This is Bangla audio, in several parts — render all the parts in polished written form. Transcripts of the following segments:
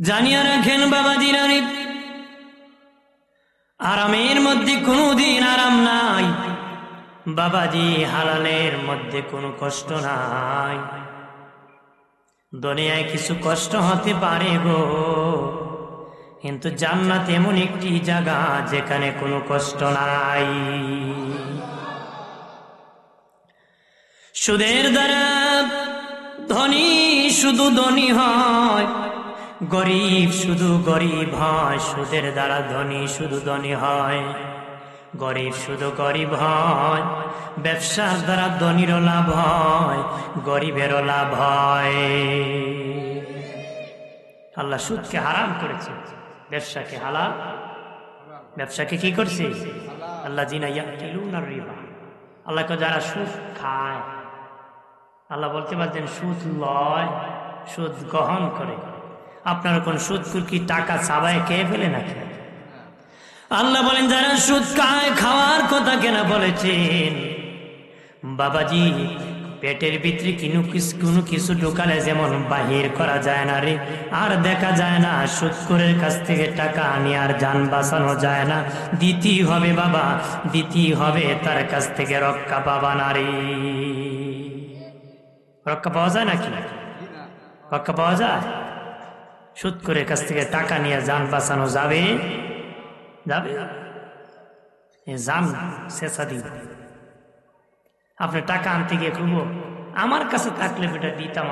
জানিয়ে রাখেন বাবাজিরা, আরামের মধ্যে কোনোদিন আরাম নাই বাবাজি, হালালের মধ্যে কোনো কষ্ট নাই। দুনিয়ায় কিছু কষ্ট হতে পারে গো, কিন্তু জান্নাত এমন একটি জায়গা যেখানে কোনো কষ্ট নাই। সুদের দ্বারা ধনী শুধু ধনী হয়, গরিব শুধু গরিব হয়। সুদের দ্বারা ধনী শুধু ধনী হয়, গরিব শুধু গরিব হয়। ব্যবসার দ্বারা ধনীরও লাভ হয়, গরিবেরও লাভ হয়। আল্লাহ সুদকে হারাম করেছে, ব্যবসাকে হালাল। ব্যবসাকে কি করছে আল্লাহ? জিনা ইয়াকিলুনার রিবা। আল্লাহকে যারা সুদ খায়, আল্লাহ বলতে পারছেন সুদ লয়, সুদ গ্রহণ করে। আপনার কোন সুদ কি টাকা চাবায় খেয়ে ফেলে নাকি? আল্লাহ বলেন যারা সুদ খায়, খাওয়ার কথা কেন বলেছেন বাবাজি? পেটের ভিতরে কোনো কিছু ঢোকালে যেমন বাহির করা যায় না রে, আর দেখা যায় না। সুদখোরের কাছ থেকে টাকা আনি আর জান বাঁচানো যায় না। দিতেই হবে বাবা, দিতেই হবে। তার কাছ থেকে রক্ষা পাবা না রে। রক্ষা পাওয়া যায় নাকি? রক্ষা পাওয়া যায়? সুদখোরের কাছ থেকে টাকা নিয়ে জান বাঁচানো যাবে? যাবে? জান শেষা দিন। আপনি টাকা আনতে গিয়ে খুব, আমার কাছে থাকলে বেটা দিতাম,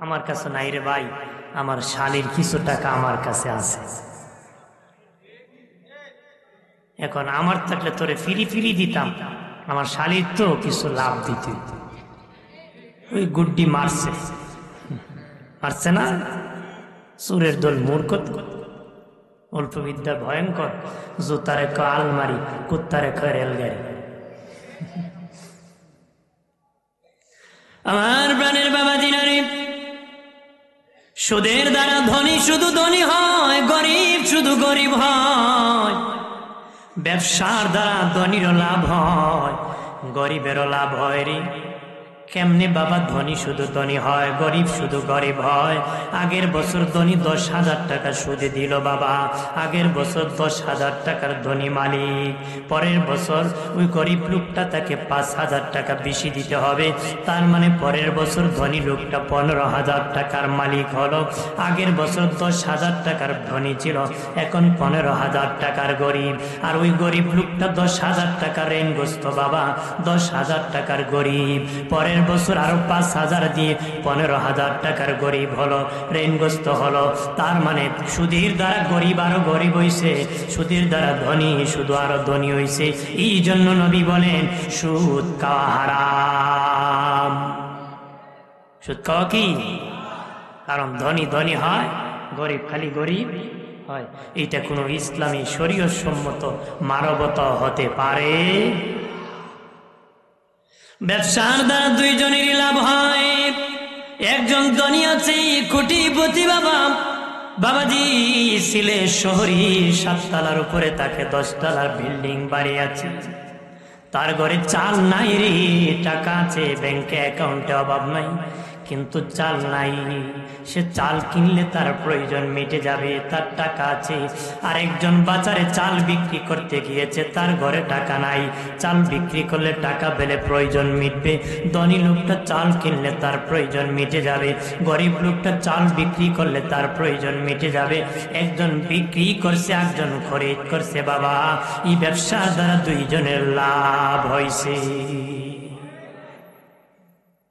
আমার কাছে নাই রে ভাই, আমার শালীর কিছু টাকা আমার কাছে আছে, এখন আমার থাকলে তোরে ফিরি ফিরি দিতাম, আমার শালীর তো কিছু লাভ দিতে। ওই গুড্ডি মারছে, মারছে না? সুরের দল মূর্খ, অল্প বিদ্যা ভয়ঙ্কর। জুতারে ক আলমারি, কুত্তারে ক রেলগাড়ি। আমার প্রাণের বাবা দিনারে, সুদের দ্বারা ধনী শুধু ধনী হয়, গরিব শুধু গরিব হয়। ব্যবসার দ্বারা ধনীরও লাভ হয়, গরিবেরও লাভ হয় রে। কেমনে বাবা? ধনী শুধু ধনী হয়, গরিব শুধু গরিব হয়। আগের বছর ধনী 10,000 টাকা সুদে দিল বাবা, আগের বছর 10,000 টাকার ধনী মালিক। পরের বছর ওই গরিব লোকটা তাকে 5,000 টাকা বেশি দিতে হবে। তার মানে পরের বছর ধনী লোকটা 15,000 টাকার মালিক হলো। আগের বছর 10,000 টাকার ধনী ছিল, এখন 15,000 টাকার গরিব। আর ওই গরিব লোকটা 10,000 টাকার ঋণগ্রস্ত বাবা, 10,000 টাকার গরিব। পরের বছর আরো 5,000 দিয়ে 15,000 টাকার গরিব হলো, ঋণগ্রস্ত হলো। তার মানে সুদের দ্বারা গরিব আরো গরিব হইছে, সুদের দ্বারা ধনী শুধু আরো ধনী হইছে। এই জন্য নবী বলেন সুদ খাওয়া হারাম। সুদ খাওয়া কি? কারণ ধনী ধনী হয়, গরিব খালি গরিব হয়। এটা কোনো ইসলামী শরীয়ত সম্মত মানবতা হতে পারে? ব্যবসার দ্বারা দুইজনেরই লাভ হয়। একজন ধনী আছে, কোটিপতি বাবা, বাবাজি সিলেট শহরে 7 তলার উপরে তাকে 10 তলার বিল্ডিং বাড়ি আছে। তার ঘরে চাল নাই রে, টাকা আছে ব্যাংকে, অ্যাকাউন্টে অভাব নাই, কিন্তু চাল নাই। সে চাল কিনলে তার প্রয়োজন মিটে যাবে, তার টাকা আছে। আর একজন বাজারে চাল বিক্রি করতে গিয়েছে, তার ঘরে টাকা নাই, চাল বিক্রি করলে টাকা পেলে প্রয়োজন মিটবে। ধনী লোকটা চাল কিনলে তার প্রয়োজন মিটে যাবে, গরিব লোকটা চাল বিক্রি করলে তার প্রয়োজন মিটে যাবে। একজন বিক্রি করছে, একজন খরিদ করছে বাবা। এই ব্যবসার দ্বারা দুইজনের লাভ হয়েছে।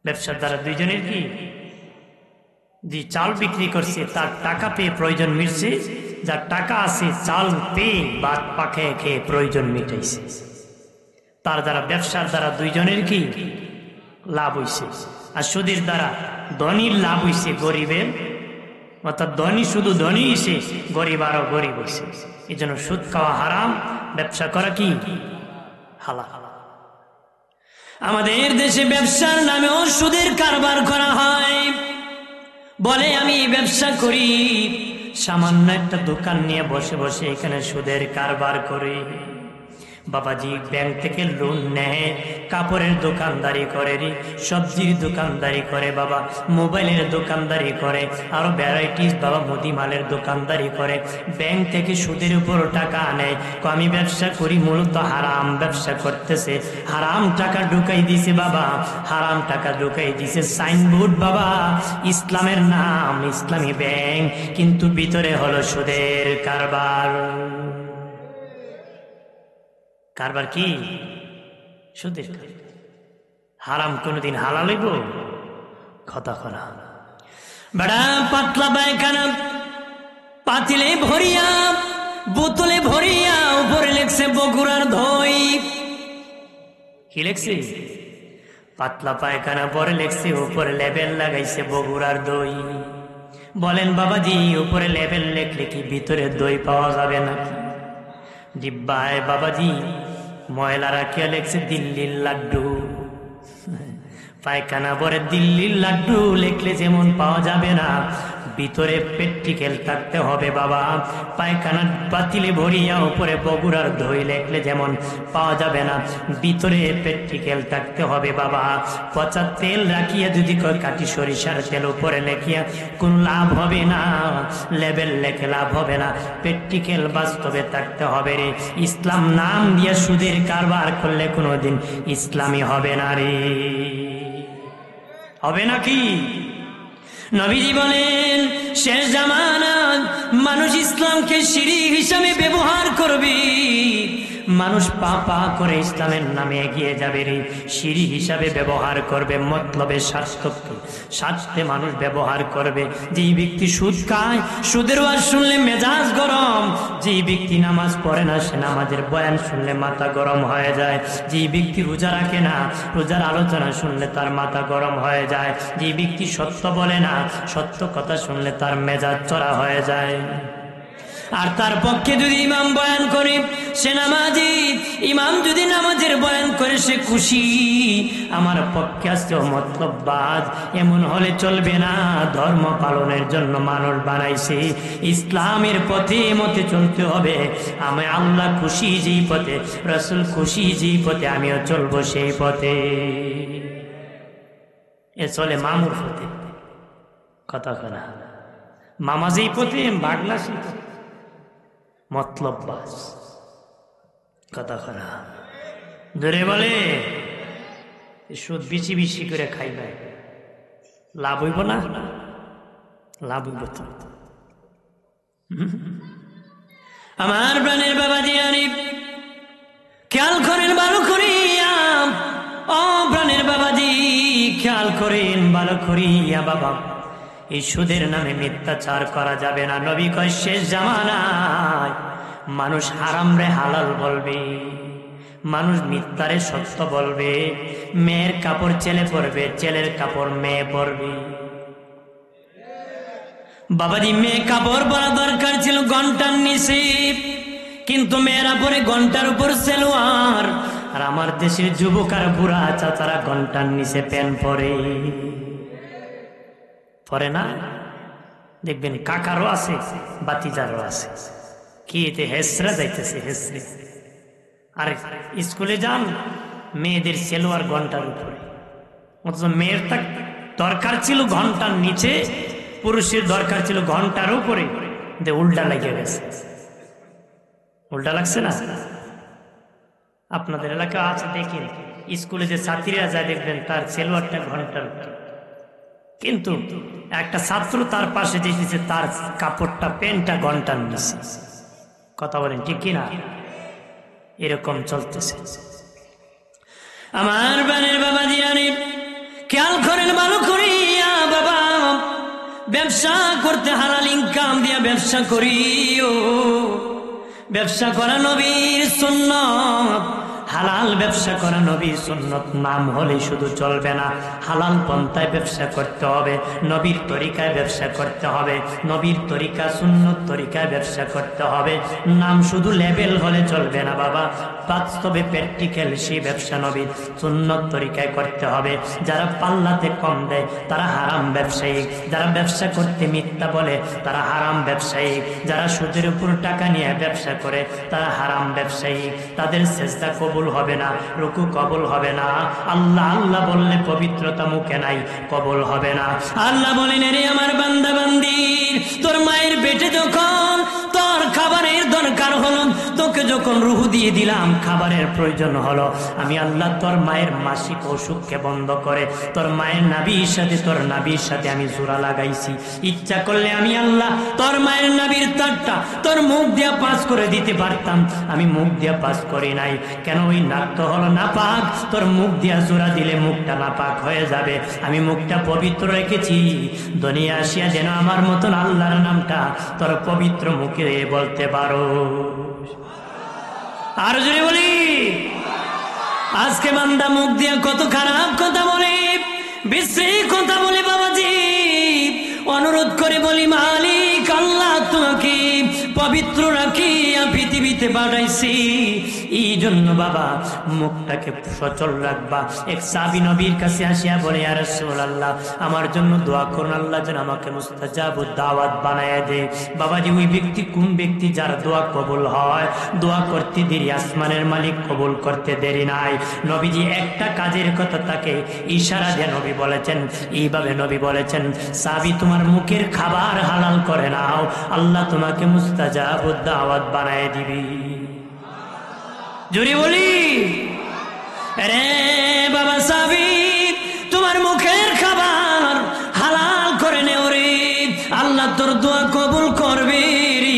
ব্যবসার দ্বারা দুইজনের কি? যে চাল বিক্রি করছে তার টাকা পেয়ে প্রয়োজন মিটছে, যার টাকা আছে চাল পেয়ে বাদ পাখে খেয়ে প্রয়োজন মিটাইছে। তার দ্বারা ব্যবসার দ্বারা দুইজনের কি লাভ হইছে। আর সুদের দ্বারা ধনীর লাভ হইছে, গরিবের, অর্থাৎ ধনী শুধু ধনী হইছে, গরিব আরো গরিব হইছে। এই জন্য সুদ খাওয়া হারাম, ব্যবসা করা কি হালাল। আমাদের দেশে ব্যবসার নামেও সুদের কারবার করা হয়। বলে আমি ব্যবসা করি, সামান্য একটা দোকান নিয়ে বসে বসে এখানে সুদের কারবার করি। বাবাজি ব্যাংক থেকে লোন নেয়, কাপড়ের দোকানদারি করে রে, সবজির দোকানদারি করে বাবা, মোবাইলের দোকানদারি করে, আরো ভ্যারাইটিস বাবা মুদিমালের দোকানদারি করে। ব্যাংক থেকে সুদের উপর টাকা আনে, আমি ব্যবসা করি, মূলত হারাম ব্যবসা করতেছে, হারাম টাকা ঢুকাই দিছে বাবা, হারাম টাকা ঢুকাই দিছে। সাইনবোর্ড বাবা ইসলামের নাম, ইসলামী ব্যাংক, কিন্তু ভিতরে হলো সুদের কারবার। কারবার কি? সুদের। হারাম কোনদিন হালাল হইব? কথা করা বড়া পাতলা পায়খানা, পাতিলে ভরিয়া, বোতলে ভরিয়া, উপরে লেখছে বগুড়ার দই। কি লেখছে? পাতলা পায়খানা, পরে লেখছে উপরে লেবেল লাগাইছে বগুড়ার দই। বলেন বাবাজি, উপরে লেবেল লেখলে কি ভিতরে দই পাওয়া যাবে নাকি? ডিব্বায় বাবাজি ময়লারা কে লেখছে দিল্লির লাড্ডু। পায়খানা ভরে দিল্লির লাড্ডু লেখলে যেমন পাওয়া যাবে না, ভিতরে প্র্যাকটিক্যাল থাকতে হবে বাবা। পায়খানা পাতিলে ভরিয়া উপরে বগুড়ার দই লেখলে যেমন পাওয়া যাবে না, ভিতরে প্র্যাকটিক্যাল থাকতে হবে বাবা। পচা তেল রাখিয়া যদি কাটি সরিষার তেল উপরে লেখিয়া কোন লাভ হবে না, লেবেল লেখে লাভ হবে না, প্র্যাকটিক্যাল বাস্তবে থাকতে হবে রে। ইসলাম নাম দিয়া সুদের কারবার করলে কোনোদিন ইসলামী হবে না রে। হবে নাকি? নবীজি বলেন শেষ জামানায় মানুষ ইসলামকে শিরক হিসাবে ব্যবহার করবে, মানুষ পা করে ইসলামের নামে এগিয়ে যাবে রে, শিরক হিসাবে ব্যবহার করবে, মতলবে স্বার্থে মানুষ ব্যবহার করবে। যেই ব্যক্তি সুদ খায়, সুদের ওয়াজ শুনলে মেজাজ গরম, যেই ব্যক্তি নামাজ পড়ে না, সে নামাজের বয়ান শুনলে মাথা গরম হয়ে যায়, যেই ব্যক্তি রোজা রাখে না, রোজার আলোচনা শুনলে তার মাথা গরম হয়ে যায়, যেই ব্যক্তি সত্য বলে না, সত্য কথা শুনলে তার মেজাজ চড়া হয়ে যায়। আর তার পক্ষে যদি ইমাম বয়ান করে, সে নামাজি, ইমাম যদি নামাজের বয়ান করে সে খুশি, আমার পক্ষে আসছে মতলববাজ। এমন হলে চলবে না। ধর্ম পালনের জন্য মানুষ বানাইছে, ইসলামের পথে মতে চলতে হবে। আমি আল্লাহ খুশি যেই পথে, রাসূল খুশি যেই পথে, আমিও চলবো সেই পথে। এ চলে মামুর পথে। কথা কনা মামা যেই পথে, ভাগনা সেই পথে, মতলববাজ। কথা কনা ধরে বলে সুদ বেশি বেশি করে খাইবে, লাভ হইব না? লাভ হইব তো। আমার প্রাণের বাবা দিয়ানি খেয়াল করেন ভালো করিয়া, ও প্রাণের বাবাজি খেয়াল করেন ভালো করিয়া বাবা, এই সুদের নামে মিথ্যাচার করা যাবে না। নবী কয় শেষ জামানায় মানুষ হারাম রে হালাল বলবে, মানুষ মিথ্যারে সত্য বলবে, মেয়ের কাপড় ছেলে পরবে, ছেলের কাপড় মেয়ে পরবে। বাবাজি মেয়ে কাপড় পরা দরকার ছিল ঘন্টার নিচে, কিন্তু মেয়েরা পরে ঘন্টার উপর সেলোয়ার। আর আমার দেশের যুবক আর বুড়া চাচারা ঘন্টার নিচে প্যান্ট পরে, পরে না? দেখবেন কাকারও আছে, বাতিজারও আছে। কি এতে হেসরা যাইতেছে, হেসরে। আর স্কুলে যান, মেয়েদের সেলোয়ার ঘন্টার উপরে, অথচ মেয়ের দরকার ছিল ঘন্টার নিচে, পুরুষের দরকার ছিল ঘন্টার উপরে। উল্টা লাগিয়ে গেছে। উল্টা লাগছে না? আপনাদের এলাকা আছে দেখেন, স্কুলে যে ছাত্রীরা যায় দেখবেন তার সেলোয়ারটা ঘন্টার উপরে, কিন্তু একটা ছাত্র তার পাশে দেখেছে তার কাপড়টা প্যান্টটা ঘন্টার নিচে। কথা বলেন ঠিক কিনা? এরকম চলতেছে। আমার বানের বাবা দিয়ানি খেয়াল করেন ভালো করিয়া বাবা, ব্যবসা করতে হালাল ইনকাম দিয়া ব্যবসা করিও। ব্যবসা করা নবীর সুন্নাত, হালাল ব্যবসা করা নবীর সুন্নত নাম হলে শুধু চলবে না, হালাল পন্থায় ব্যবসা করতে হবে, নবীর তরিকায় ব্যবসা করতে হবে, নবীর তরিকা সুন্নত তরিকায় ব্যবসা করতে হবে। নাম শুধু লেবেল হলে চলবে না বাবা, বাস্তবে প্র্যাকটিক্যাল সেই ব্যবসা নবীর সুন্নত তরিকায় করতে হবে। যারা পাল্লাতে কম দেয় তারা হারাম ব্যবসায়ী, যারা ব্যবসা করতে মিথ্যা বলে তারা হারাম ব্যবসায়ী, যারা সুদের উপর টাকা নিয়ে ব্যবসা করে তারা হারাম ব্যবসায়ী। তাদের সেজদা কবুল হবে না, রুকু কবুল হবে না, আল্লাহ আল্লাহ বললে পবিত্রতা মুখে নাই, কবুল হবে না। আল্লাহ বলেন, রে আমার বান্দা বান্দি, তোর মায়ের পেটে যখন তোর খাবারের দরকার হলো, তোকে যখন রুহু দিয়ে দিলাম, খাবারের প্রয়োজন হলো, আমি আল্লাহ তোর মায়ের মাসিক অসুখকে বন্ধ করে তোর মায়ের নাভির সাথে আমি জোড়া লাগাইছি। ইচ্ছা করলে আমি আল্লাহ তোর মায়ের নাভির তারটা তোর মুখ দিয়া পাস করে দিতে পারতাম, আমি মুখ দিয়া পাস করি নাই। কেন? ওই নাক তো হলো নাপাক, তোর মুখ দিয়া জোড়া দিলে মুখটা নাপাক হয়ে যাবে, আমি মুখটা পবিত্র রেখেছি। দুনিয়া আসিয়া যেন আমার মতন আল্লাহর নামটা তোর পবিত্র মুখে বলতে পারো। আর জোরে বলি, আজকে বান্দা মুখ দিয়া কত খারাপ কথা বলে, বিশ্রী কথা বলে। বাবাজি অনুরোধ করে বলি, মালিক আল্লাহ তোমাকে পবিত্র রাখিয়া পৃথিবীতে পাঠাইছি, এই জন্য বাবা মুখটাকে সচল রাখবা। এক সাহাবী নবীর কাছে আসিয়া বলে, ইয়া রাসূলুল্লাহ, আমার জন্য দোয়া করুন, আল্লাহ যেন আমাকে মুস্তাজাবুদ দাওয়াত বানায় দে। বাবাজি ওই ব্যক্তি কোন ব্যক্তি যার দোয়া কবুল হয়? দোয়া করতে দেরি, আসমানের মালিক কবুল করতে দেরি নাই। নবীজি একটা কাজের কথা তাকে ইশারা দিয়ে নবী বলেছেন, এইভাবে নবী বলেছেন, সাহাবী তোমার মুখের খাবার হালাল করে নাও, আল্লাহ তোমাকে মুস্তাজাবুদ দাওয়াত বানায় দিবি। জোরে বলি, রে বাবা সাহাবী তোমার মুখের খাবার হালাল করে নেও রে, আল্লাহ তোর দোয়া কবুল করবে রে।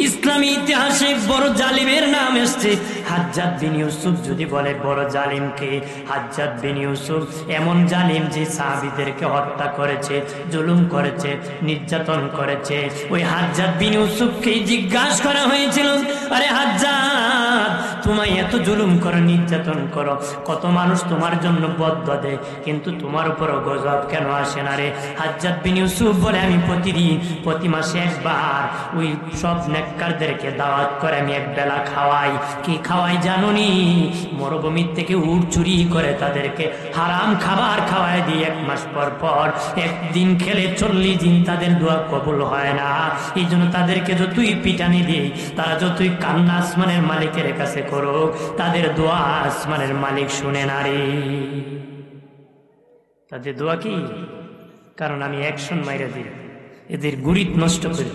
ইসলামী ইতিহাসে বড় জালিমের নাম এসছে হাজ্জাজ বিন ইউসুফ। যদি বলে বড় জালিম কে? হাজ্জাজ বিন ইউসুফ এমন জালিম যে সাহাবীদেরকে হত্যা করেছে, জুলুম করেছে, নির্যাতন করেছে। ওই হাজ্জাজ বিন ইউসুফকে জিজ্ঞাসা করা হয়েছিল, আরে হাজ্জাজ তোমায় এত জুলুম করো, নির্যাতন করো, কত মানুষ তোমার জন্য বদদোয়া দেয়, কিন্তু তোমার উপর গজব কেন আসে না রে? হাজ্জাজ বিন ইউসুফ বলে, আমি প্রতিদিন প্রতি মাসে একবার ওই সব নেককারদেরকে দাওয়াত করে আমি এক বেলা খাওয়াই। কি খাওয়াই জানুনি? মরুভূমির থেকে উট চুরি করে তাদেরকে হারাম খাবার খাওয়াই দিই। এক মাস পর পর একদিন খেলে 40 দিন তাদের দোয়া কবুল হয় না। এই জন্য তাদেরকে যতই পিটানি দিই, তারা যতই কান্না আসমানের মালিকের কাছে করো, তাদের দোয়া আসমানের মালিক শুনে না রে। তাদের দোয়া কি? কারণ আমি অ্যাকশন মাইরা দিই, এদের গুরিত নষ্ট করি,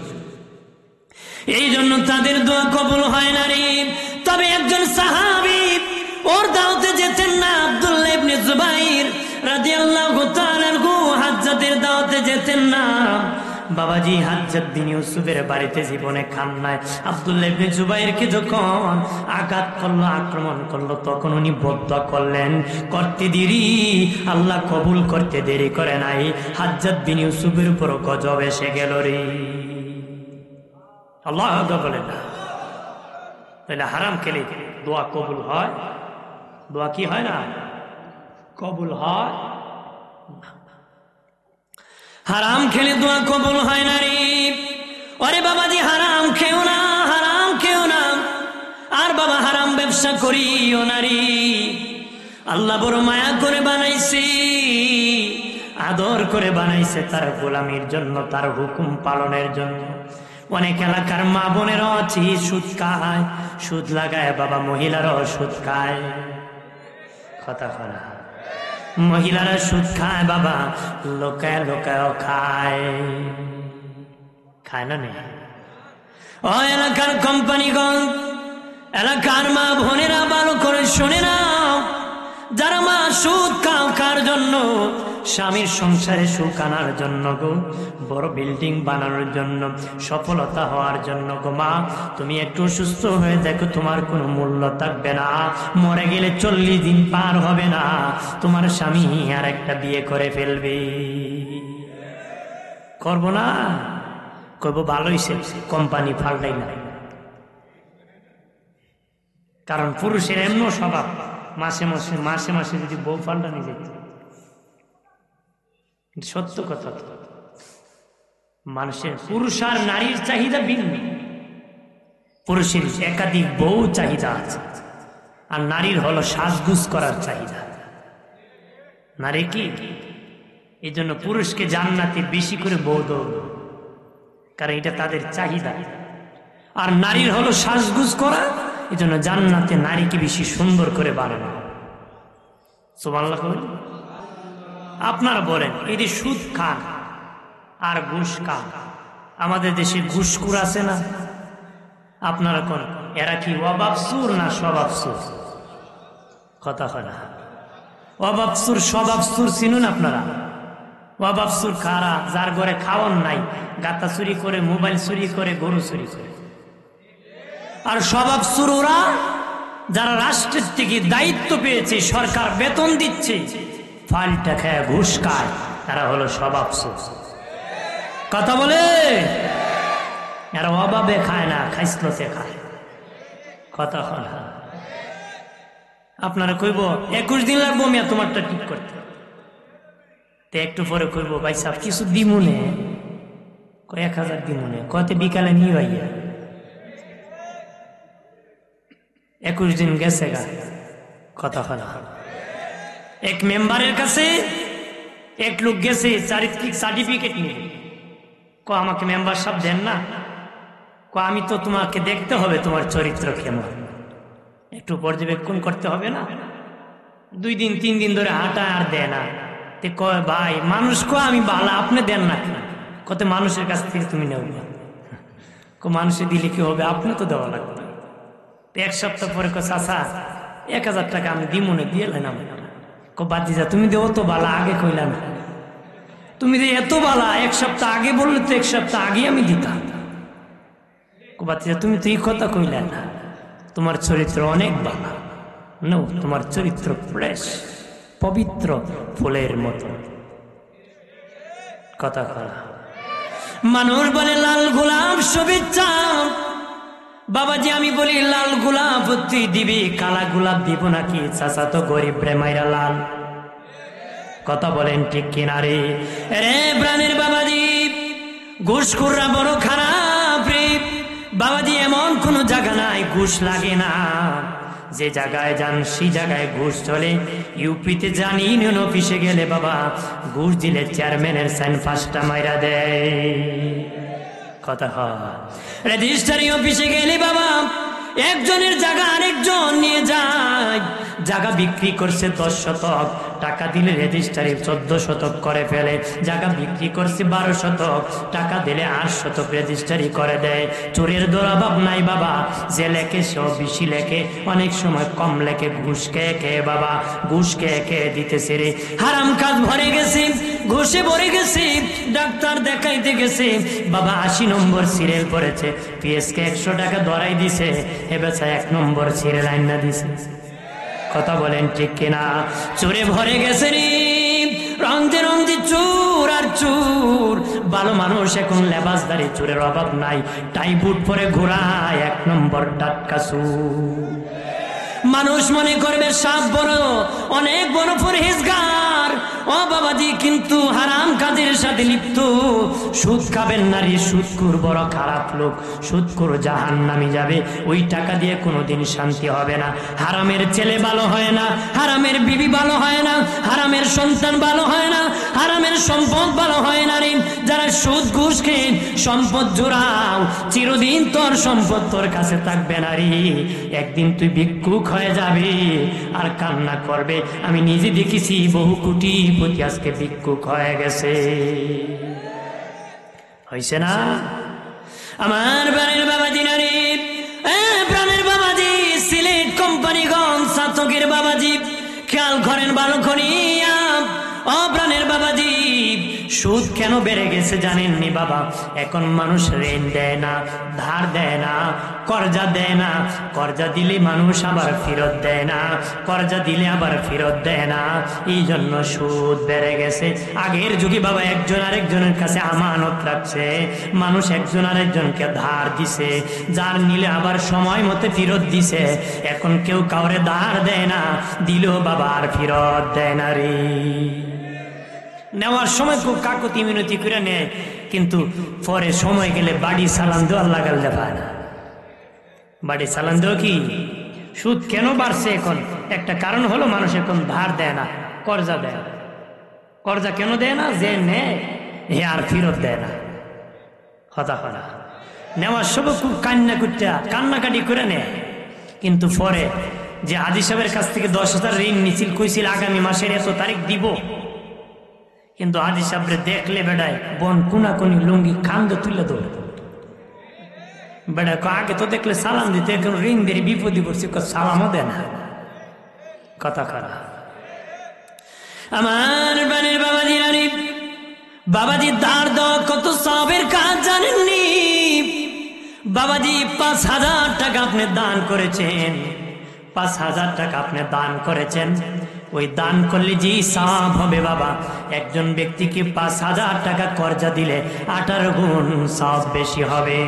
এই জন্য তাদের দোয়া কবুল হয় না রে। তবে একজন সাহাবী ওর দাওয়াতে যেতেন না, আব্দুল্লাহ ইবনে জুবাইর রাদিয়াল্লাহু তাআলা আনহু হাজ্জাতের দাওয়াতে যেতেন না। বাবাজি হাজ্জাজ বিন ইউসুফের বাড়িতে জীবনে খান নাই। আব্দুল্লাহ ইবনে জুবাইরকে যখন আঘাত করলো, আক্রমণ করলো, তখন উনি বদদোয়া করলেন, করতে দেরি, আল্লাহ কবুল করতে দেরি করে নাই। হাজ্জাজ বিন ইউসুফের উপর গজব এসে গেল রে। আল্লাহ বলেন না, তাহলে হারাম খেলে দোয়া কবুল হয়? দোয়া কি হয় না? কবুল হয়। হারাম খেলে দোয়া কবুল হয় না রে। আরে বাবাজি হারাম খেও না, হারাম খেও না, আর বাবা হারাম ব্যবসা করিও না রে। আল্লাহ বড় মায়া করে বানাইছে, আদর করে বানাইছে তার গোলামির জন্য, তার হুকুম পালনের জন্য। অনেক এলাকার মা বোনেরাও আছে সুদ খায়, সুদ লাগায় বাবা, মহিলারাও সুদ খায়। কথা বলা, মহিলারা সুদ খায় বাবা, লোকায় লোকায় খায়, খায় না নেই? ও এলাকার কোম্পানিগণ, এলাকার মা বোনেরা ভালো করে শুনে নাও, যারা মা সুদ খাও কার জন্য? স্বামীর সংসারে সুখ আনার জন্য গো, বড় বিল্ডিং বানানোর জন্য, সফলতা হওয়ার জন্য গো। মা তুমি একটু সুস্থ হয়ে দেখো, তোমার কোনো মূল্য থাকবে না, মরে গেলে 40 দিন পার হবে না, তোমার স্বামী আর একটা বিয়ে করে ফেলবে। করবো না? কইব ভালো হইছে, কোম্পানি ফাল্টাই না। কারণ পুরুষের এমন স্বভাব, মাসে মাসে মাসে মাসে যদি বউ পাল্টানি যেত, সত্য কথা তো। মানুষের পুরুষ আর নারীর চাহিদা ভিন্ন। পুরুষের একাধিক বউ চাহিদা আছে, আর নারীর হলো সাজগুজ করার চাহিদা। নারী কি এই জন্য পুরুষকে জান্নাতে বেশি করে বউ দাও, কারণ এটা তাদের চাহিদা। আর নারীর হলো সাজগুজ করা, এই জন্য জান্নাতে নারীকে বেশি সুন্দর করে বানানো। সুবহানাল্লাহ। আপনারা বলেন, এই যে সুদ খান আর ঘুষ খান, আমাদের দেশে ঘুষখোর আছে না? আপনারা কোন এরা কি অবাবসুর না স্বভাবসুর? কথা হয় না। অবাবসুর স্বভাবসুর চিনুন আপনারা? অবাবসুর খারা, যার ঘরে খাওয়ান নাই, গাতা চুরি করে, মোবাইল চুরি করে, গরু চুরি করে। আর স্বভাবসুর ওরা যারা রাষ্ট্রের থেকে দায়িত্ব পেয়েছে, সরকার বেতন দিচ্ছে, ফালটা খায় ঘুষ খায়, তারা হলো স্বভাবসুর। কথা বলে, এরা অভাবে খায় না, খাইসলতে খায়। কথা হয় না। আপনারা কইব 21 দিন লাগবো মিয়া তোমারটা ঠিক করতে, তো একটু পরে কইব ভাই সাহেব কিছু দিমুনে, 1000 দিমুনে, কতে বিকালে নিয়ে আইয়া। 21 দিন গেছে গা। কথা হয় না। এক মেম্বারের কাছে এক লোক গেছে চারিত্রিক সার্টিফিকেট নিয়ে, আমাকে মেম্বার সাহেব দেন না। আমি তো তোমাকে দেখতে হবে, তোমার চরিত্র কেমন, একটু পর্যবেক্ষণ করতে হবে না? 2 দিন 3 দিন ধরে হাঁটা আর দেয় না। তে কয় ভাই মানুষ আমি বালা, আপনি দেন না কেন? কত মানুষের কাছ থেকে তুমি নেও না, মানুষে দিলে কি হবে, আপনি তো দেওয়া লাগবে। 1 সপ্তাহ পরে চাচা 1000 টাকা আমি দিমনে দিয়ে লাইলাম। বাদি যা, তুমি দেও তো বালা, আগে কইলা না। তুমি যে এত বালা, 1 সপ্তাহ আগে বললে তো 1 সপ্তাহ আগে আমি দিতাম। বাদি যা, তুমি তো এই কথা কইলা না, তোমার চরিত্র অনেক বালা। নো, তোমার চরিত্র ফ্রেশ, পবিত্র ফুলের মতো। কথা করা। মানুষ বলে লাল গোলাপ শুভেচ্ছা, বাবাজি আমি বলি লাল গোলাপ তুই দিবি, কালা গোলাপ দিব নাকি? চাচা তো গরিব রে মাইরা লাল। কথা বলেন ঠিক কিনা রে? রে প্রাণের বাবাজি, ঘুষখোররা বড় খারাপ রে বাবাজি। এমন কোন জায়গা নাই ঘুষ লাগে না, যে জায়গায় যান সেই জায়গায় ঘুষ চলে। ইউপিতে যান, ইউনিয়ন অফিসে গেলে বাবা ঘুষ দিলে চেয়ারম্যানের সাইন 5টা মাইরা দেয়। কথা হয়। রেজিস্ট্রারি অফিসে গেলে বাবা একজনের জায়গা আরেকজন নিয়ে যায়। জায়গা বিক্রি করছে 10 শতক, টাকা দিলে রেজিস্ট্রারি 14 শতক করে ফেলে। জায়গা বিক্রি করছে 12 শতক, টাকা দিলে 8 শতক রেজিস্ট্রারি করে দেয়। চোরের দরাভাব নাই বাবা, যে লেখে সব বেশি লেখে, অনেক সময় কম লেখে। ঘুষ খেয়ে খেয়ে বাবা, ঘুষ খেয়ে খেয়ে দিতেছে রে। হারাম কাজ ভরে গেছে, ঘুষে ভরে গেছে। ডাক্তার দেখাইতে গেছে বাবা, 80 নম্বর সিরিয়াল পড়েছে, পিএসকে 100 টাকা ধরাই দিছে, এবার 1 নম্বর সিরিয়াল আইনা দিছে। কথা বলেন ঠিক কিনা? চোরে ভরে গেছে রে, রঙে রঙে চোর আর চোর। ভালো মানুষ এখন লেবাসদারি, চোরের অভাব নাই, টাই বুট পরে ঘোরায় 1 নম্বর টাটকা চোর। মানুষ মনে করবে সাপ বড়, অনেক বড় পরহেজগার ও বাবাজি, কিন্তু হারাম কাজের সাথে লিপ্ত। সুদ খাবেন নারী, সুদখোর বড় খারাপ লোক, সুদখোর জাহান্নামে যাবে। ওই টাকা দিয়ে কোনোদিন শান্তি হবে না। হারামের ছেলে ভালো হয় না, হারামের বিবি ভালো হয় না, হারামের সন্তান ভালো হয় না, হারামের সম্পদ ভালো হয় না রে। যারা সুদ ঘুষ খেয়ে সম্পদ জোড়াও, চিরদিন তোর সম্পদ তোর কাছে থাকবে না রে। একদিন তুই ভিক্ষুক হয়ে যাবে আর কান্না করবে। আমি নিজে দেখেছি বহু কোটিপতি আজকে ভিক্ষুক হয়ে গেছে। হইছে না? আমার প্রাণের বাবাজি নারী, প্রাণের বাবাজি, সিলেট কোম্পানিগঞ্জ ছাত্রকের বাবাজি, খেয়াল করেন ভালো করিয়া ও প্রাণের বাবাজি। সুদ কেন বেড়ে গেছে জানেননি বাবা? এখন মানুষ ঋণ দেয় না, ধার দেয় না, কর্জা দেয় না। কর্জা দিলে মানুষ আবার ফেরত দেয় না, কর্জা দিলে আবার ফেরত দেয় না। এই জন্য সুদ বেড়ে গেছে। আগের যুগে বাবা একজন আরেকজনের কাছে আমানত রাখছে, মানুষ একজন আরেকজনকে ধার দিছে, যার নিলে আবার সময় মতো ফেরত দিছে। এখন কেউ কাউরে ধার দেয় না, দিলেও বাবা আর ফেরত দেয় না রে। নেওয়ার সময় খুব কাকুতি মিনতি করে নেয়, কিন্তু পরে সময় গেলে বাড়ি সালাম দেওয়ার লাগাল দেখায় না। বাড়ি সালাম দেওয়া কি? সুদ কেন বাড়ছে এখন? একটা কারণ হলো মানুষ এখন ধার দেয় না, কর্জা দেয় না। কর্জা কেন দেয় না? যে নেয় হে আর ফেরত দেয় না। হতা হতা নেওয়ার সময় খুব কান্নাকাটি করে নেয়, কিন্তু পরে যে হাজী সাহেবের কাছ থেকে 10,000 ঋণ নিছিল, কইছিল আগামী মাসের এত তারিখ দিব, কিন্তু হাজী সাহেবরে দেখলে বেড়ায় বন কুনাকুনি লুঙ্গি খান্দে তুলে দৌড়ে বেড়া। আগে তো দেখলে সালাম দিতে, এখন ঋণ দিয়ে বিপদে পড়ছে, সালামও দেয় না। কথা খারাপ। আমার বানের বাবাজি রানী, বাবাজি ধার দেওয়া কত সওয়াবের কাজ জানেননি? বাবাজি 5,000 টাকা আপনি দান করেছেন, 5,000 টাকা আপনি দান করেছেন। ওই দান করলে যে সওয়াব হবে বাবা, একজন ব্যক্তিকে 5,000 টাকা কর্জা দিলে 18 গুণ সওয়াব বেশি হবে।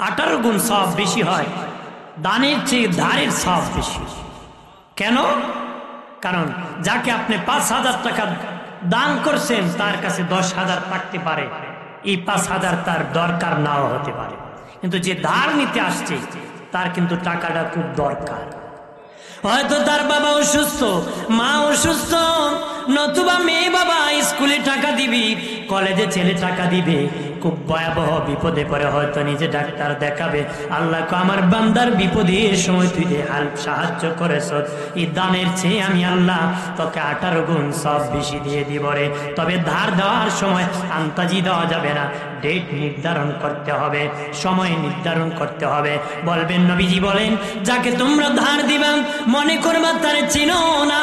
18 গুণ সওয়াব বেশি হয় দানের চেয়ে, ধারের সওয়াব বেশি। কেন? কারণ যাকে আপনি 5,000 টাকা দান করছেন তার কাছে 10,000 থাকতে পারে, এই 5,000 তার দরকার নাও হতে পারে, কিন্তু যে ধার নিতে আসছে তার কিন্তু টাকাটা খুব দরকার। হয়তো তার বাবা অসুস্থ, মা অসুস্থ, নতুবা মেয়ে বাবা স্কুলে টাকা দিবি, কলেজে ছেলে টাকা দিবে, খুব ভয়াবহ বিপদে পড়ে হয়তো নিজে ডাক্তার দেখাবে। আল্লাহ আমার বান্দার বিপদের সময় তুই যে সাহায্য করেছ, এই দানের চেয়ে আমি আল্লাহ তোকে 18 গুণ সব বেশি দিয়ে দিব রে। তবে ধার দেওয়ার সময় আন্তাজি দেওয়া যাবে না, ডেট নির্ধারণ করতে হবে, সময় নির্ধারণ করতে হবে। বলবেন নবীজি বলেন, যাকে তোমরা ধার দিবা মনে করবা তারে চিনো না,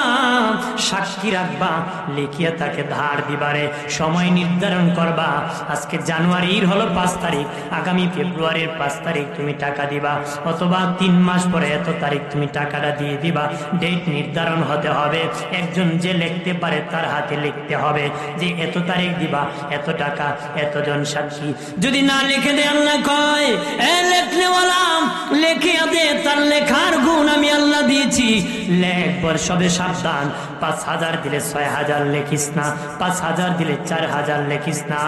সাক্ষী রাখবা, লিখিয়া তাকে ধার দিবারে। সময় নির্ধারণ করবা, আজকে জানুয়ারির হলো 5 তারিখ, আগামী ফেব্রুয়ারির 5 তারিখ তুমি টাকা দিবা, অথবা 3 মাস পরে এত তারিখ তুমি টাকাটা দিয়ে দিবা। ডেট নির্ধারণ হতে হবে। একজন যে লিখতে পারে তার হাতে লিখতে হবে যে এত তারিখ দিবা, এত টাকা, এতজন সাক্ষী। যদি না লিখে দে, আল্লাহ কয় এ লেখনেওয়ালা লিখিয়া দে, তার লেখার গুণ আমি আল্লাহ দিয়েছি। লেখবার সবে সাবধান, 5,000 দিলে 6,000 লেখিস না, 5,000 দিলে 4,000 লেখিস না,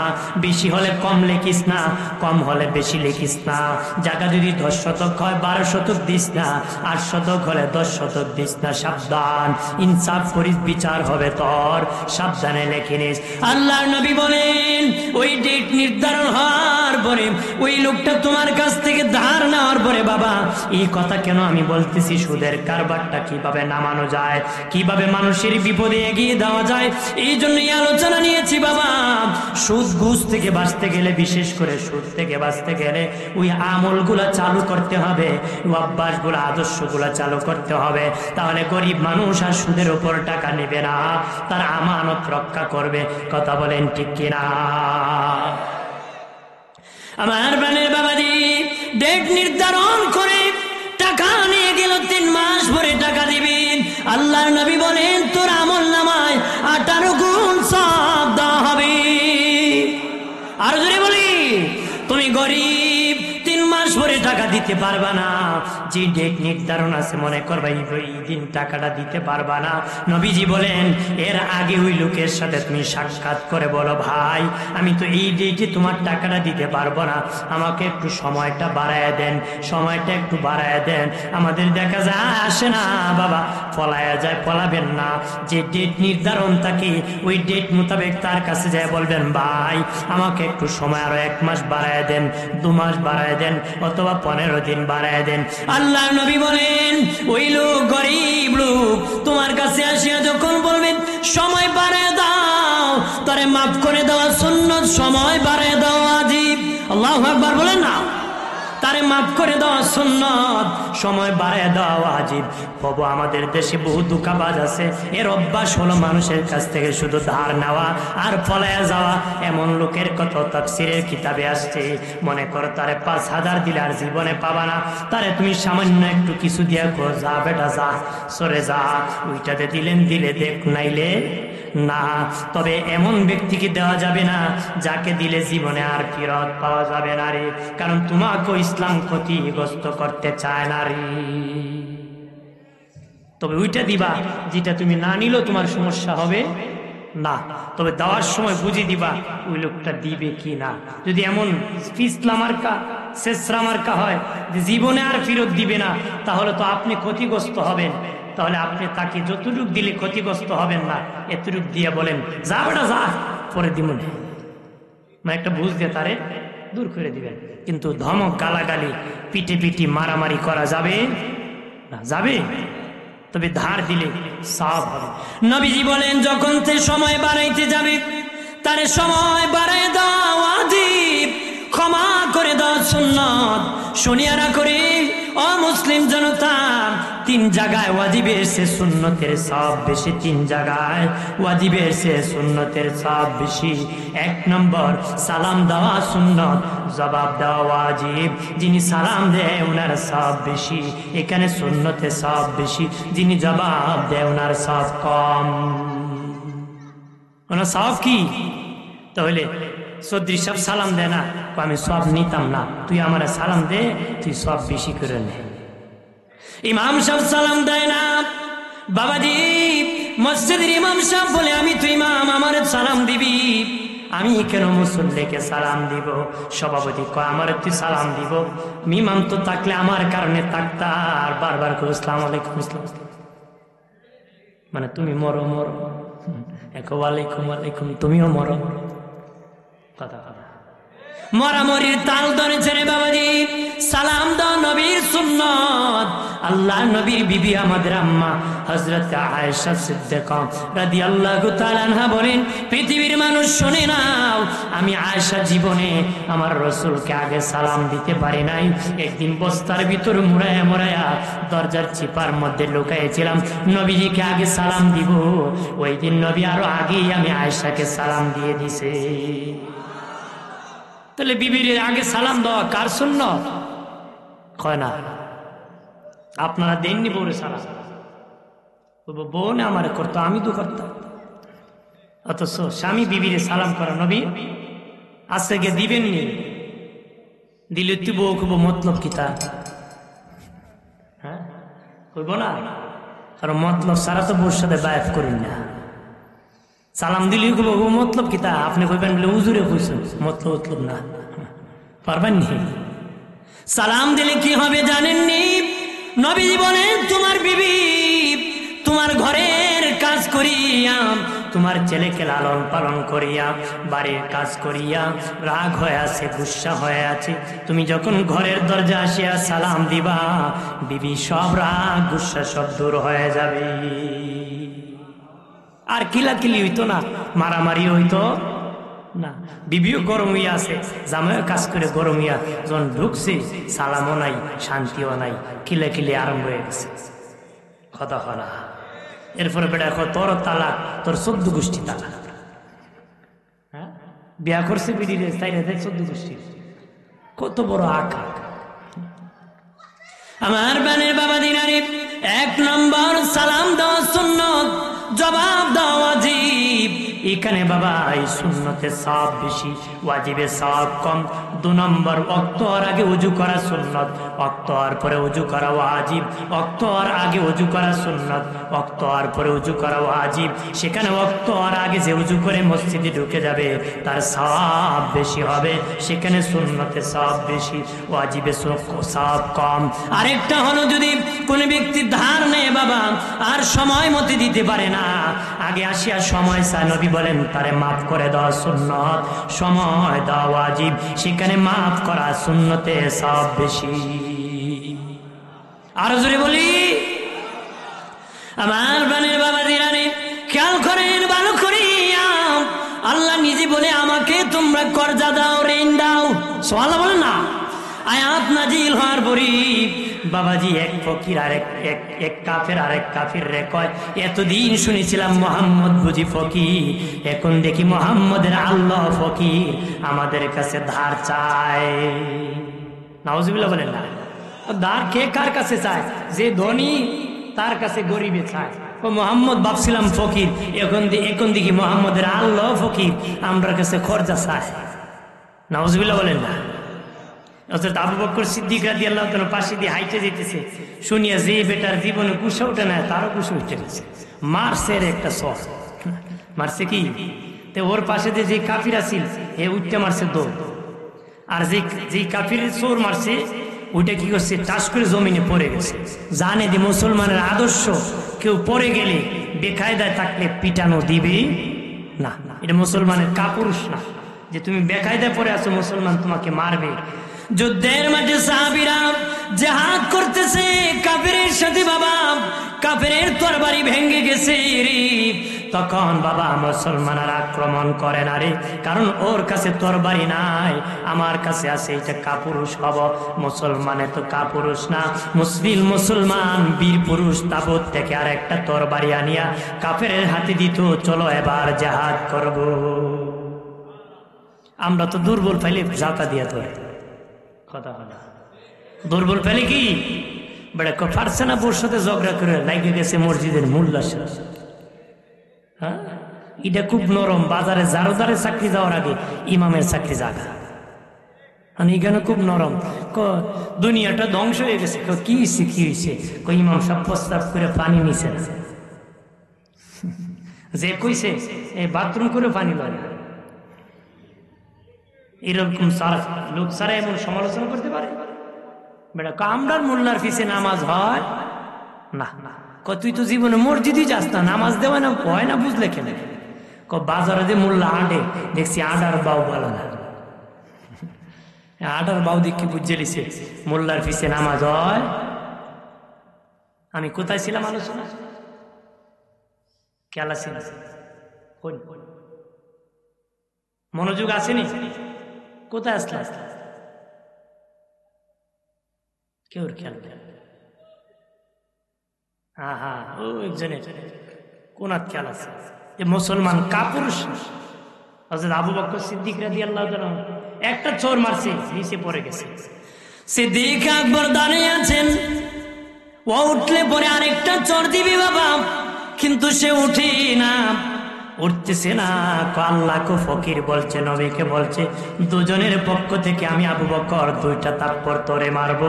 বেশি হলে কম লেখিস না, কম হলে বেশি লিখিস না। জায়গা যদি 10 শতক হয় 12 শতক দিস না, 8 শতক হলে 10 শতক দিস না। সাবধান, ইনসাফ করিস, বিচার হবে তোর, সাবধানে লেখে নিস। আল্লাহর নবী বলেন, ওই ডেট নির্ধারণ হওয়ার পরে ওই লোকটা তোমার কাছ থেকে ধার নেওয়ার পরে, বাবা এই কথা কেন আমি বলতেছি, সুদের কারবারটা কিভাবে নামানো যায়, কিভাবে মানুষের বিপদে এগিয়ে দেওয়া যায়, এই জন্যই আলোচনা নিয়েছি বাবা। সুদ ঘুষ থেকে বাঁচতে গেলে, বিশেষ করে সুদ থেকে বাঁচতে গেলে ওই আমলগুলা চালু করতে হবে, অভ্যাসগুলা, আদর্শগুলা চালু করতে হবে। তাহলে গরিব মানুষ আর সুদের উপর টাকা নেবে না, তার আমানত রক্ষা করবে। কথা বলেন ঠিক কিনা? আমার বানের বাবাজি ডেট নির্ধারণ করে টাকা নিয়ে গেল, 3 মাস পরে টাকা দিবেন। আল্লাহর নবী বলেন, তোর আমল নামায় 18 গুণ সওয়াব দেওয়া হবে। আর যদি বলি তুমি গরিব, 3 মাস পরে টাকা দিতে পারবা না, যে ডেট নির্ধারণ আছে মনে করবা এই দিন টাকাটা দিতে পারবা না, নবীজি বলেন এর আগে ওই লোকের সাথে তুমি সাক্ষাৎ করে বলো, ভাই আমি তো এই ডেটে তোমার টাকাটা দিতে পারবো না, আমাকে একটু সময়টা বাড়ায় দেন, সময়টা একটু বাড়ায় দেন। আমাদের দেখা যায় আসে না বাবা, পলায়া যায়, পলাবেন না। যে ডেট নির্ধারণ থাকে ওই ডেট মোতাবেক তার কাছে যায় বলবেন, ভাই আমাকে একটু সময় আরো 1 মাস বাড়ায় দেন, 2 মাস বাড়ায় দেন, অথবা 15 দিন বাড়ায় দেন। আল্লাহ নবী বলেন, ওই লোক গরিব লোক তোমার কাছে আসিয়া যখন বলবেন সময় বাড়ায় দাও, তারে মাফ করে দেওয়া সুন্নত, সময় বাড়ায় দাও ওয়াজিব। আল্লাহু আকবার বলেন না? তারে মাফ করে দেওয়া সুন্নত, সময় বাড়ায় দেওয়া ওয়াজিব। বাবু আমাদের দেশে বহু ধোঁকাবাজ আছে, এর অভ্যাস হলো মানুষের কাছ থেকে শুধু ধার নেওয়া আর ফলায়া যাওয়া। এমন লোকের কত তাফসীরের কিতাবে আসছে, মনে করো তারে 5,000 দিলে আর জীবনে পাবা না, তারে তুমি সামান্য একটু কিছু দিয়া কো, যা বেটা যা, সরে যা, ওইটাতে দিলে দেখ, নাইলে না। তবে এমন ব্যক্তিকে দেওয়া যাবে না যাকে দিলে জীবনে আর ফেরত পাওয়া যাবে না রে, কারণ তোমাকে ইসলাম ক্ষতিগ্রস্ত করতে চায় না রে। তবে ওইটা দিবা যেটা তুমি না নিলেও তোমার সমস্যা হবে না। তবে দেওয়ার সময় বুঝে দিবা ওই লোকটা দিবে কি না। যদি এমন ফিসলা মার্কা শেষরা মার্কা হয় যে জীবনে আর ফেরত দিবে না, তাহলে তো আপনি ক্ষতিগ্রস্ত হবেন। তাহলে আপনি তাকে যতটুক দিলে ক্ষতিগ্রস্ত হবেন না, এতটুক দিয়ে বলেন যা বেটা যা, পরে দিমন, মানে একটা বুঝ দিয়ে তারে দূর করে দিবেন। কিন্তু ধমক গালাগালি পিটি পিটি মারামারি করা যাবে না, যাবে? তবে ধার দিলে সাফ হবে। নবীজি বলেন যখন সে সময় বাড়াইতে যাবে তারে সময় বাড়াই দেওয়া ওয়াজিব, ক্ষমা করে দেওয়া সুন্নাত। শুনিয়ারা করে ও মুসলিম জনতা, 3 জায়গায় ওয়াজিবের সে সুন্নতের সব বেশি, 3 জায়গায় ওয়াজিবের সে সুন্নতের সব বেশি। 1 নম্বর সালাম দেওয়া সুন্নত, জবাব দেওয়া ওয়াজিব। যিনি সালাম দেয় ওনার সব বেশি, এখানে সুন্নতে সব বেশি। যিনি জবাব দেয় ওনার সব কম। ওনার সব কি? তাহলে চৌধুরী সব সালাম দেয় না, আমি সব নিতাম না, তুই আমার সালাম দে, তুই সব বেশি করে নে। ইমাম সাহেব সালাম দেয় না, বাবাজি মসজিদের ইমাম সাহেব বলে আমি তুই ইমাম, আমার সালাম দিবি, আমি কেন মুসল্লিকে সালাম দিব? সভাপতি কয় আমার তুই সালাম দিব, ইমাম তো থাকলে আমার কারণে থাকতা, আর বারবার করে আসসালামু আলাইকুম আসসালাম, মানে তুমি মরো মরো, ওয়ালাইকুম ওয়ালাইকুম, তুমিও মরো। কথা মরামরির তাল ধরেছে রে বাবাজি। সালাম দাও নবীর সুন্নত। আল্লাহ নবীর বিবি আমাদের আম্মা হযরত আয়েশা সিদ্দিকা রাদিয়াল্লাহু তাআলা আনহা বলেন, পৃথিবীর মানুষ শুনে নাও, আমি আয়েশা জীবনে আমার রাসূলকে আগে সালাম দিতে পারি নাই। একদিন বস্তার ভিতর মুড়ায়া দরজার চিপার মধ্যে লুকাইছিলাম, নবীজিকে আগে সালাম দিব। ওই দিন নবী আরো আগেই আমি আয়েশাকে সালাম দিয়ে দিছে। তাহলে বিবির আগে সালাম দেওয়া কার সুন্নত? কয় না আপনারা দেননি বউরে সালাম, বউ না আমার করতো, আমি তো করতাম। অথচ স্বামী বিবির সালাম করা নবী আজকে গিয়ে দিবেননি, দিলে তুই বউ খুব মতলব কিতা, হ্যাঁ কইব না, কারণ মতলব সারা তো বউর সাথে বায়াত করেন না। সালাম দিলে খুব মতলব কিতা, আপনি কইবেন বলে হুজুরে কইছেন, মতলব মতলব না, পারবেন নি। সালাম দিলে কি হবে জানেননি? নবীজি বলেন তোমার বিবি তোমার ঘরের কাজ করিয়া, তোমার ছেলেকে লালন পালন করিয়া, বাড়ির কাজ করিয়া রাগ হয়ে আছে, গুসা হয়ে আছে, তুমি যখন ঘরের দরজা আসিয়া সালাম দিবা, বিবি সব রাগ গুসা সব দূর হয়ে যাবে। আর কিলাকিলি হইতো না, মারামারি হইতো না। বিবিও গরম হইয়া আছে, জামাইও কাজ করে গরম হইয়া যখন ঢুকছে, সালামও নাই, শান্তিও নাই, কিলাকিলি আরম্ভ হয়ে গেছে। কথা হলা এরপরে বেটা তোর তালাক, তোর 14 গোষ্ঠী তালাক। হ্যাঁ বিয়া করছে বিড়িরে, তাই না? 14 গোষ্ঠী, কত বড় আঁকা। আমার বানের বাবা দিনারে 1 নম্বর সালাম দেওয়া সুন্নত, জবাব দেওয়া ওয়াজিব। এখানে বাবা এই সুন্নতে সব বেশি, ওয়াজিবে সব কম। 2 নম্বর ওয়াক্ত হওয়ার আগে ওযু করা সুন্নত, ওয়াক্ত হওয়ার পরে ওযু করা ওয়াজিব। ওয়াক্ত হওয়ার আগে ওযু করা সুন্নত, ওয়াক্ত হওয়ার পরে ওযু করা ওয়াজিব। সেখানে ওয়াক্ত হওয়ার আগে যে ওযু করে মসজিদে ঢুকে যাবে তার সওয়াব বেশি হবে, সেখানে সুন্নতে সব বেশি, ওয়াজিবে সব কম। আরেকটা হলো যদি কোন ব্যক্তি ধার নেয় বাবা আর সময় মতো দিতে পারে না, আগে আসিয়া সময় চায়, নবী বলেন তারে মাফ করে দেওয়া সুন্নত, সময় দেওয়া ওয়াজিব, সেখানে মাফ করা সুন্নতে সব বেশি। আরো জোরে বলি, আমার বানের বাবা দিরানি খেয়াল করেন ভালো করিয়া, আল্লাহ নিজে বলে আমাকে তোমরা কর্জা দাও, ঋণ দাও, সুবহানাল্লাহ বলেন না, আয়াত নাজিল হওয়ার পরই বাবাজি এক ফকির এক কাফের আরেক কাফির রে কয়, এতদিন শুনেছিলাম মোহাম্মদ বুঝি ফকির, এখন দেখি মোহাম্মদের আল্লাহ ফকির, আমাদের কাছে ধার চায়। নাউজুবিল্লাহ বলেন না। ধার কে কার কাছে চায়? যে ধনী তার কাছে গরিবে চায়। ও মোহাম্মদ ভাবছিলাম ফকির, এখন দেখি মোহাম্মদের আল্লাহ ফকির, আমরা কাছে খরচা চায়। নাউজুবিল্লাহ বলেন না। আবু বকর সিদ্দিক রাদিয়াল্লাহু তাআলা পাশে দিয়ে হাইটে যেতেছে, শুনিয়া যে বেটার জীবনে কুশা ওঠে না তারও কুশা উঠে গেছে, মারছে একটা সর মারছে কি, তো ওর পাশে দিয়ে যে কাফির আছিল এ উঠতে মারছে দৌড়, আর যে কাফির চোর মারছে ওইটা কি করছে, টাস করে জমিনে পড়ে গেছে। জানে যে মুসলমানের আদর্শ কেউ পড়ে গেলে বেকায়দায় থাকলে পিটানো দিবে না, এটা মুসলমানের কাপুরুষ না যে তুমি বেকায়দায় পড়ে আছো মুসলমান তোমাকে মারবে। যুদ্ধের মাঠে সাহাবীরা জিহাদ করতেছে কাফেরের সাথে, বাবা কাফেরের তরবারি ভেঙে গেছে রে, তখন বাবা মুসলমানরা আক্রমণ করে না রে, কারণ ওর কাছে তরবারি নাই, আমার কাছে আছে, এটা কাপুরুষ হব। মুসলমানে তো কাপুরুষ না, মুসলমান বীর পুরুষ তাবুত থেকে আর একটা তরবারি আনিয়া কাফেরের হাতে দিত, চলো এবার জিহাদ করব। আমরা তো দুর্বল পাইলে জাতা দিয়া ধরে কথা হয় না, দুর্বল পেলে কি বেড়া পারছে না, বোর সাথে ঝগড়া করে লাগে গেছে মসজিদের মোল্লার সাথে। হ্যাঁ, এটা খুব নরম, বাজারে জারোদারে চাকরি যাওয়ার আগে ইমামের চাকরি জাগা, এখানে খুব নরম। দুনিয়াটা ধ্বংস হয়ে গেছে, কি হয়েছে কি হয়েছে, ইমাম সব প্রস্তাব করে পানি নিছে না, যে কইছে এই বাথরুম করে পানি লয় না, এরকম লোক সারা এমন সমালোচনা করতে পারে? বেটা কামরার মোল্লার পিছে নামাজ হয় না, তুই তো জীবনে মসজিদই যাস না, নামাজ দেওয়া না হয় না, বুঝলে কেন? বাজারে যে মোল্লা আডে দেখছি আডার বাউ ভালো না, আডার বাউ দেখে বুঝে লিছে মোল্লার পিছে নামাজ হয়। আমি কোথায় ছিলাম আলোচনা, খেলা ছিল, মনোযোগ আসেনি, কোথায় আসলাম? কেউ খেয়াল, হ্যাঁ হ্যাঁ, ও একজনের কোন খেয়াল আছে যে মুসলমান কাপুরুষ। হযরত আবু বকর সিদ্দিক রাদিয়াল্লাহু তাআলা একটা চোর মারছে, নিচে পড়ে গেছে, সিদ্দিক আকবর দাঁড়িয়ে আছেন, ও উঠলে পরে আরেকটা চোর দিবি বাবা, কিন্তু সে উঠে না, উঠতেছে না। আল্লাহকে ফকির বলছে, নবীকে বলছে, দুজনের পক্ষ থেকে আমি আবু বকর দুইটা থাপ্পড় তোরে মারবো,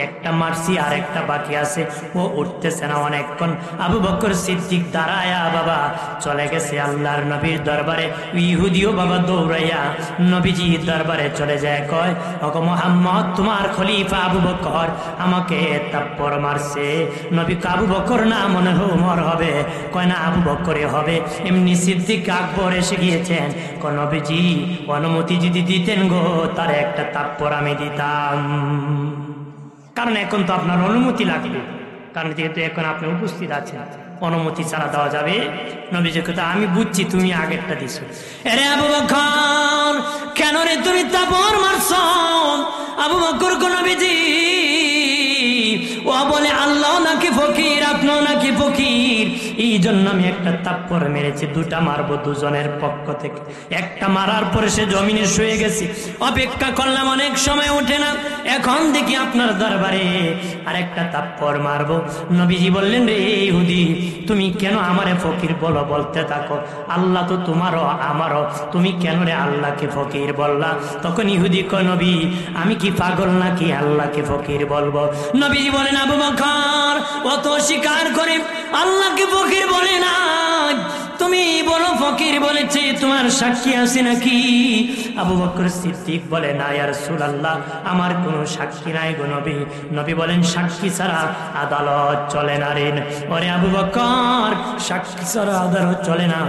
একটা মারছি আর একটা বাকি আছে, ও উঠতেছে না অনেকক্ষণ। আবু বকর সিদ্দিক দাঁড়ায়া বাবা চলে গেছে আল্লাহর নবীর দরবারে। ইহুদিও বাবা দৌড়াইয়া নবীজির দরবারে চলে যায়, কয় ওগো মুহাম্মদ, তোমার খলিফা আবু বকর আমাকে থাপ্পড় মারছে। নবী আবু বকর না মনে হয় ওমর হবে, কয় না আবু বকরে হবে। এমনি সিদ্দিক আকবর এসে গিয়েছেন, নবীজি অনুমতি যদি দিতেন গো তার একটা থাপ্পড় আমি দিতাম, কারণ এখন তো আপনার অনুমতি লাগবে, কারণ যেহেতু এখন আপনি উপস্থিত আছেন, অনুমতি ছাড়া দেওয়া যাবে। নবীজি কথা আমি বুঝছি, তুমি আগেরটা দিছো। আরে আবু বকর কেন রে তুমি থাপ্পড় মারছো? আবু বকর কোন নবীজি ও বলে আল্লাহ নাকি ফকির, আপনিও নাকি ফকির, এই জন্য আমি একটা থাপ্পড় মেরেছি, দুটা মারবো দুজনের পক্ষ থেকে। একটা মারার পরে সে জমিনে শুয়ে গেছে, অপেক্ষা করলাম অনেক সময় ওঠে না, এখন দেখি আপনার দরবারে আরেকটা থাপ্পড় মারবো। নবীজি বললেন, রে ইহুদি তুমি কেন আমারে ফকির বলো, বলতে থাকো, আল্লাহ তো তোমারও আমারও, তুমি কেন রে আল্লাহকে ফকির বললা? তখন ইহুদি কয়, নবী আমি কি পাগল নাকি আল্লাহকে ফকির বলবো? নবীজি বলেন, আবু বকর ও তো স্বীকার করে আল্লাহকে ফকির বলে না, তুমি বলো ফকির বলেছে, তোমার সাক্ষী আছে নাকি? আবু বকর সিদ্দিক বলে, না ইয়া রাসূলুল্লাহ, আমার কোনো সাক্ষী নাই গো নবী। নবী বলেন, সাক্ষী ছাড়া আদালত চলে না রে। ওরে আবু বকর, সাক্ষী ছাড়া আদালত চলে না।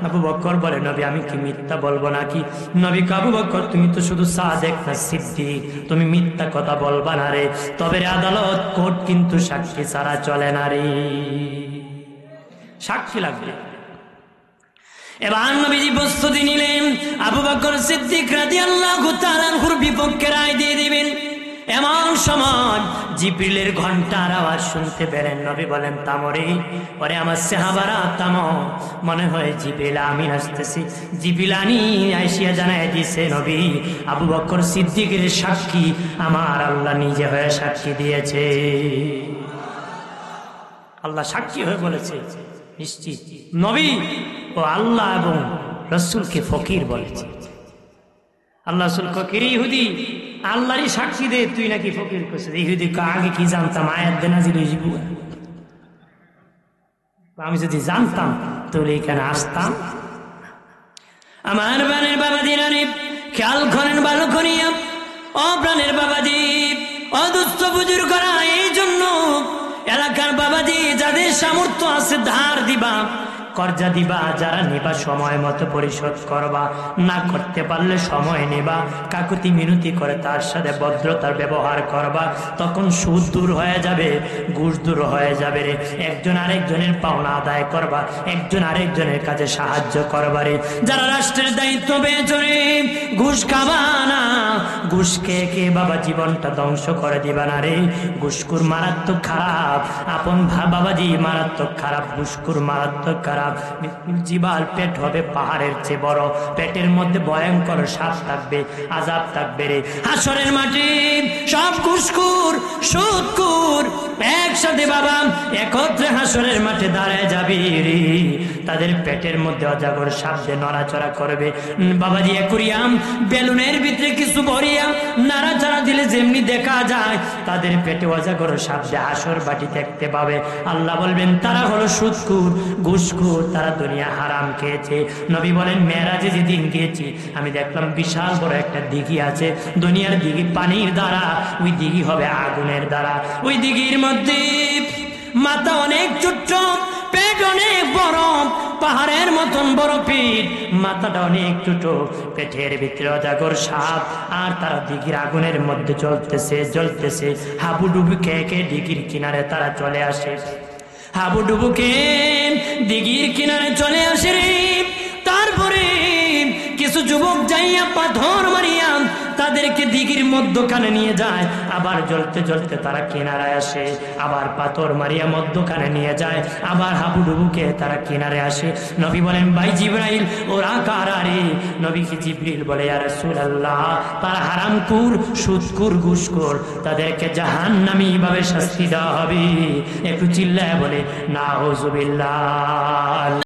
আবু বকর বলে, নবী আমি কি মিথ্যা বলবো নাকি? নবী আবু বকর তুমি তো শুধু সাদেক না সিদ্দিক, তুমি মিথ্যা কথা বলবা না রে, তবে আদালত কোর্ট কিন্তু সাক্ষী ছাড়া চলে না রে, সাক্ষী লাগবে। এবার নবীজি প্রস্তুতি নিলেন, আবু বকর সিদ্দিক রাদিয়াল্লাহু তাআলা আনহুর বিপক্ষে রায় দিয়ে দিবেন। এমন সময় জিবরিলের ঘন্টার আওয়াজ শুনতে পেলেন। নবী বলেন, থামরে, ওরে আমার সাহাবারা থামো, মনে হয় জিবরিল আমিন আসতেছি। জিবরিল আইসিয়া জানায় দিছে, নবী, আবু বকর সিদ্দিকের সাক্ষী আমার আল্লাহ নিজে হয়ে সাক্ষী দিয়েছে। আল্লাহ সাক্ষী হয়ে বলেছে নিশ্চিত নবী ও আল্লাহ এবং রসুলকে ফকির বলেছে। আল্লাহ রসুল ফকির, ইহুদি আল্লাহরই সাক্ষী দে তুই নাকি ফকির করছিস। ইহুদি আগে কি জানতাম আয়াত দে নাজিল হইব, আমি যদি জানতাম তাহলে এখানে আসতাম। আমার প্রাণের বাবা দিনারে খেয়াল করেন ভালো করিয়া, ও প্রাণের বাবাজি, অদুস্থ বুজুর করা। এই জন্য এলাকার বাবাজি যাদের সামর্থ্য আছে ধার দিবা, কর্জা দিবা, যারা নিবা সময় মতো পরিশোধ করবা, না করতে পারলে সময় নেবা, কাকুতি মিনতি করে তার সাথে ভদ্রতার ব্যবহার করবা, তখন সুদ দূর হয়ে যাবে, ঘুষ দূর হয়ে যাবে রে। একজন আরেকজনের পাওনা আদায় করবা, একজন আরেকজনের কাছে সাহায্য করবা রে। যারা রাষ্ট্রের দায়িত্ব পেয়েছে রে, ঘুষ খাবা না, ঘুষ খেয়ে খেয়ে বাবা জীবনটা ধ্বংস করে দিবা না রে। ঘুষখোর মারাত্মক খারাপ, আপন বাবাজি মারাত্মক খারাপ, ঘুষখোর মারাত্মক খারাপ। জিবাল পেট হবে পাহাড়ের চেয়ে বড়, পেটের মধ্যে ভয়ঙ্কর সাপ থাকবে, আযাব থাকবে রে। হাসরের মাটি সব ঘুষখোর সুদখোর একসাথে বাবা একত্রে হাসরের মাঠে দাঁড়ায় যাবি রে। তাদের পেটের মধ্যে অজাগর সাপ দিয়ে নড়াচড়া করবে বাবাজি। একুরিয়াম বেলুনের ভিতরে কিছু ভরিয়া নাড়াচাড়া দিলে যেমনি দেখা যায়, তাদের পেটে অজাগর সাপ দিয়ে হাসর বাটি দেখতে পাবে। আল্লাহ বলবেন তারা হলো সুদখোর ঘুষখোর, তারা দুনিয়া হারাম খেয়েছে। নবী বলেন, মেরাজে যেদিন গিয়েছি আমি দেখলাম বিশাল বড় একটা দিঘি আছে। দুনিয়ার দিঘি পানির দ্বারা, ওই দিঘি হবে আগুনের দ্বারা। ওই দিঘির মধ্যে মাথা অনেক ছোট্ট, পেট অনেক বড়, পাহাড়ের মতন বড় পেট, মাথাটা অনেক ছোট, পেটের ভিতরে অজাগর সাপ। আর তারা দিঘির আগুনের মধ্যে জ্বলতেছে। হাবুডুবু খেয়ে খেয়ে দিঘির কিনারে তারা চলে আসে। হাবুডুবুকে দিঘির কিনারে চলে আসে রে। তারপরে কিছু যুবক যাইয়া পাথর মারিয়া তাদেরকে দিঘির মধ্যখানে নিয়ে যায়। আবার জ্বলতে জ্বলতে তারা কিনারায় আসে, আবার পাথর মারিয়া মধ্যখানে নিয়ে যায়, আবার হাবুডুবুকে তারা কিনারে আসে। নবী বলেন, ভাই জিবরাইল ওরা কারা রে? নবীকে জিবরিল বলে, ইয়া রাসূলুল্লাহ, তারা হারামখোর সুদখোর ঘুষখোর, তাদেরকে জাহান্নামী ভাবে শাস্তি দেওয়া হবে। একটু চিল্লায় বলে নাউযুবিল্লাহ।